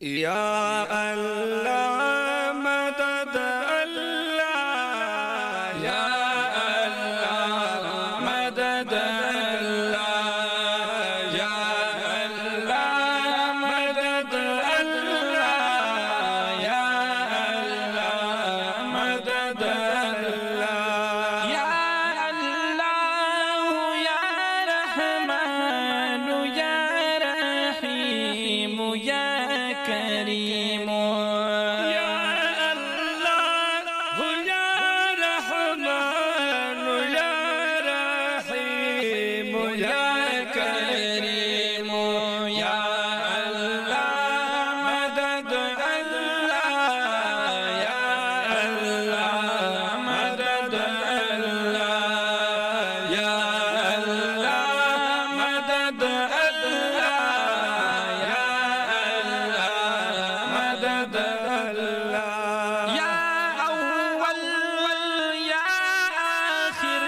या अल्लाह मदद अल्लाह, या अल्लाह मदद अल्लाह, या अल्लाह मदद अल्लाह, या अल्लाह मदद अल्लाह, या अल्लाह या रहमान या रहीम या करीम, या अल्लाह या रहमान या रहीम या करीम, या अल्लाह मदद अल्लाह, या अल्लाह मदद अल्लाह, या अल्लाह मदद अल्लाह, या मदद अल्लाह, या अव्वल या आखिर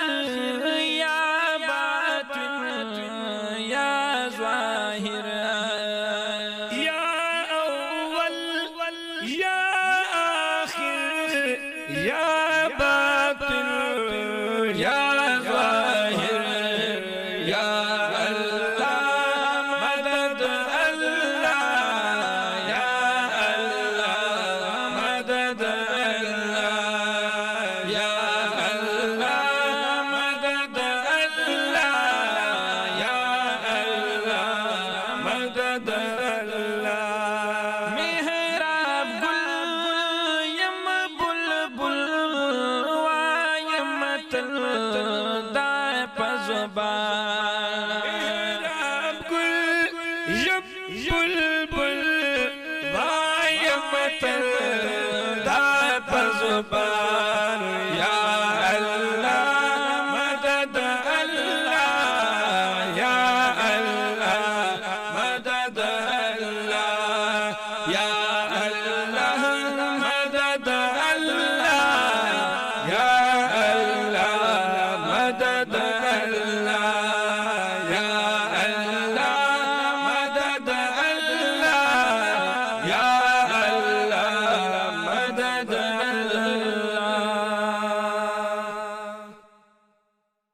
या बातिन या ज़ाहिर, या अव्वल या आखिर या बातिन या ज़ाहिर, या अल्लाह मदद अल्लाह, या मदद अल्लाह, या अल्लाह मदद अल्लाह, या अल्लाह मदद अल्लाह। मेहराब गुल यम बुलबुल वायम तल दाए पज़बान, मेहराब गुल यम बुलबुल वायम तल